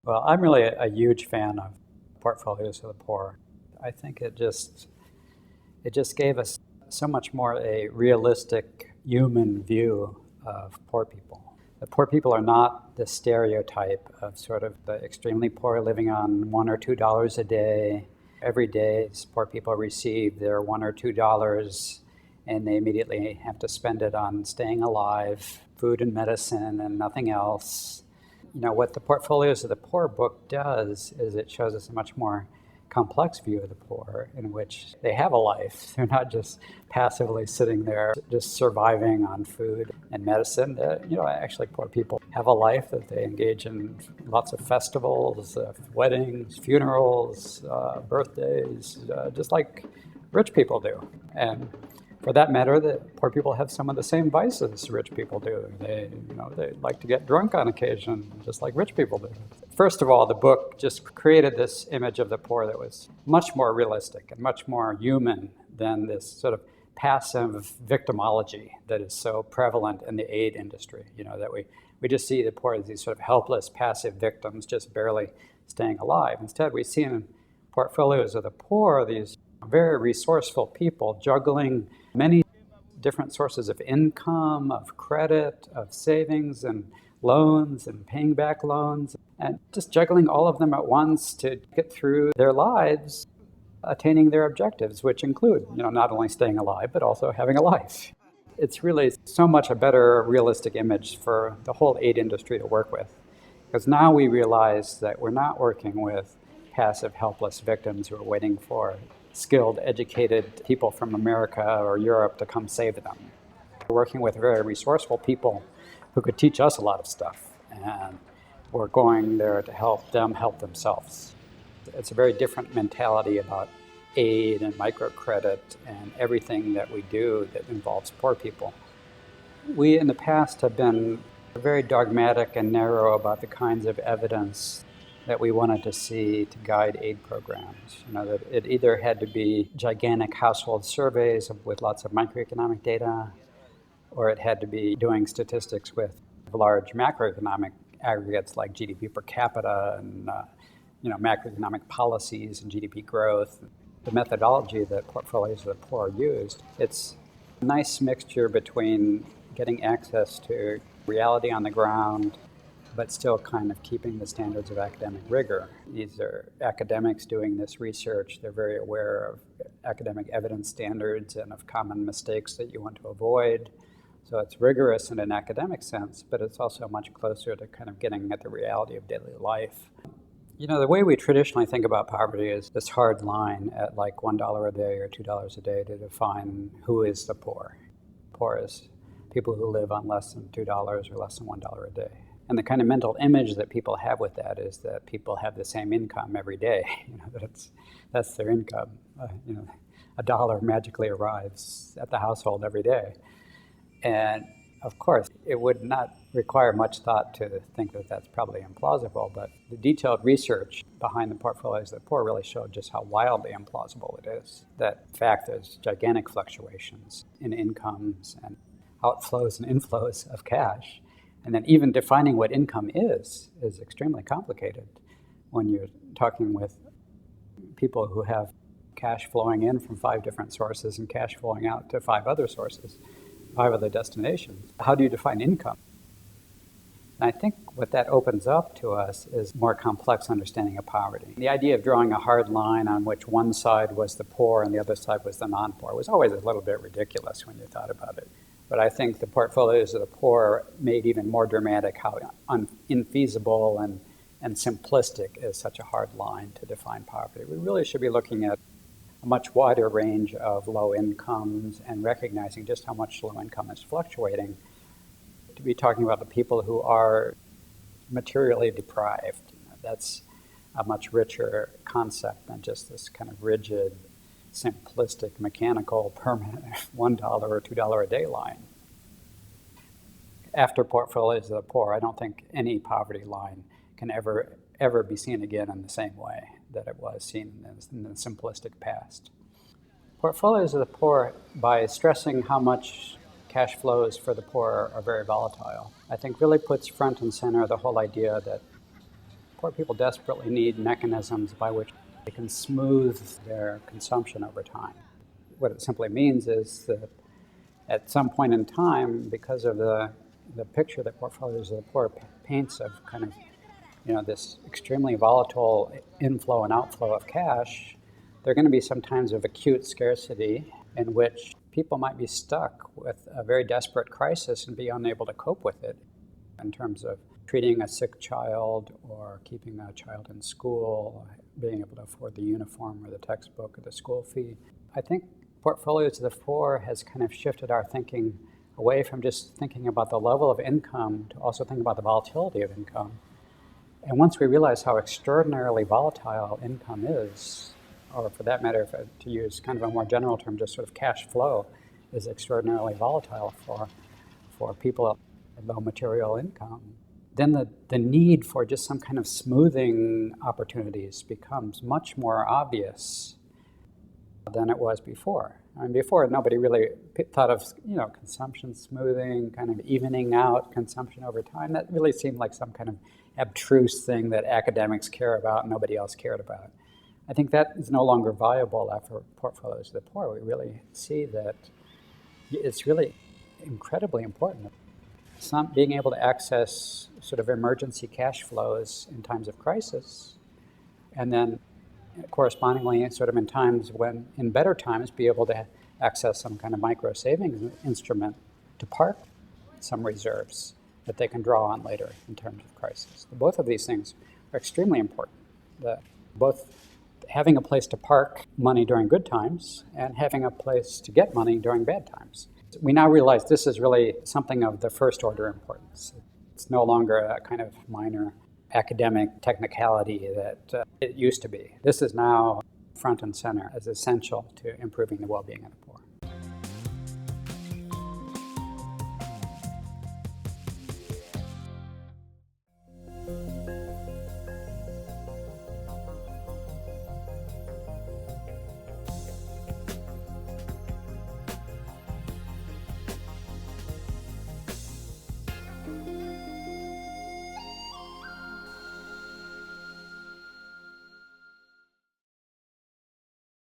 Well, I'm really a huge fan of Portfolios of the Poor. I think it just gave us so much more a realistic human view of poor people. The poor people are not the stereotype of sort of the extremely poor living on $1 or $2 a day. Every day, poor people receive their $1 or $2 and they immediately have to spend it on staying alive, food and medicine, and nothing else. What the Portfolios of the Poor book does is it shows us a much more complex view of the poor in which they have a life. They're not just passively sitting there just surviving on food and medicine. Actually, poor people have a life that they engage in lots of festivals, weddings, funerals, birthdays, just like rich people do. And for that matter, the poor people have some of the same vices rich people do. They like to get drunk on occasion, just like rich people do. First of all, the book just created this image of the poor that was much more realistic and much more human than this sort of passive victimology that is so prevalent in the aid industry. That we just see the poor as these sort of helpless, passive victims just barely staying alive. Instead, we see in Portfolios of the Poor these very resourceful people juggling many different sources of income, of credit, of savings and loans and paying back loans, and just juggling all of them at once to get through their lives, attaining their objectives, which include, not only staying alive, but also having a life. It's really so much a better realistic image for the whole aid industry to work with. Because now we realize that we're not working with passive, helpless victims who are waiting for skilled, educated people from America or Europe to come save them. We're working with very resourceful people who could teach us a lot of stuff, and we're going there to help them help themselves. It's a very different mentality about aid and microcredit and everything that we do that involves poor people. We in the past have been very dogmatic and narrow about the kinds of evidence that we wanted to see to guide aid programs. That it either had to be gigantic household surveys with lots of microeconomic data, or it had to be doing statistics with large macroeconomic aggregates like GDP per capita and macroeconomic policies and GDP growth. The methodology that Portfolios of the Poor used, it's a nice mixture between getting access to reality on the ground, but still kind of keeping the standards of academic rigor. These are academics doing this research. They're very aware of academic evidence standards and of common mistakes that you want to avoid. So it's rigorous in an academic sense, but it's also much closer to kind of getting at the reality of daily life. The way we traditionally think about poverty is this hard line at like $1 a day or $2 a day to define who is the poor. Poor is people who live on less than $2 or less than $1 a day. And the kind of mental image that people have with that is that people have the same income every day. That's their income. A dollar magically arrives at the household every day. And of course, it would not require much thought to think that that's probably implausible, but the detailed research behind the Portfolios of the Poor really showed just how wildly implausible it is. That in fact, there's gigantic fluctuations in incomes and outflows and inflows of cash. And then even defining what income is extremely complicated when you're talking with people who have cash flowing in from 5 different sources and cash flowing out to 5 other sources, 5 other destinations. How do you define income? And I think what that opens up to us is more complex understanding of poverty. The idea of drawing a hard line on which one side was the poor and the other side was the non-poor was always a little bit ridiculous when you thought about it. But I think the Portfolios of the Poor made even more dramatic how infeasible and simplistic is such a hard line to define poverty. We really should be looking at a much wider range of low incomes and recognizing just how much low income is fluctuating, to be talking about the people who are materially deprived. That's a much richer concept than just this kind of rigid, simplistic, mechanical, permanent $1 or $2 a day line. After Portfolios of the Poor, I don't think any poverty line can ever be seen again in the same way that it was seen in the simplistic past. Portfolios of the Poor, by stressing how much cash flows for the poor are very volatile, I think really puts front and center the whole idea that Poor people desperately need mechanisms by which they can smooth their consumption over time. What it simply means is that at some point in time, because of the picture that Portfolios of the Poor paints of kind of this extremely volatile inflow and outflow of cash, there are going to be some times of acute scarcity in which people might be stuck with a very desperate crisis and be unable to cope with it in terms of treating a sick child or keeping a child in school, being able to afford the uniform or the textbook or the school fee. I think Portfolios of the Poor has kind of shifted our thinking away from just thinking about the level of income to also think about the volatility of income. And once we realize how extraordinarily volatile income is, or for that matter, to use kind of a more general term, just sort of cash flow is extraordinarily volatile for people at low material income, then the need for just some kind of smoothing opportunities becomes much more obvious than it was before. I mean, before nobody really thought of consumption smoothing, kind of evening out consumption over time. That really seemed like some kind of abstruse thing that academics care about and nobody else cared about. I think that is no longer viable after Portfolios of the Poor. We really see that it's really incredibly important. Being able to access sort of emergency cash flows in times of crisis, and then correspondingly sort of in better times, be able to access some kind of micro savings instrument to park some reserves that they can draw on later in terms of crisis. Both of these things are extremely important. Both having a place to park money during good times and having a place to get money during bad times. We now realize this is really something of the first order importance. It's no longer a kind of minor academic technicality that it used to be. This is now front and center as essential to improving the well-being of the poor.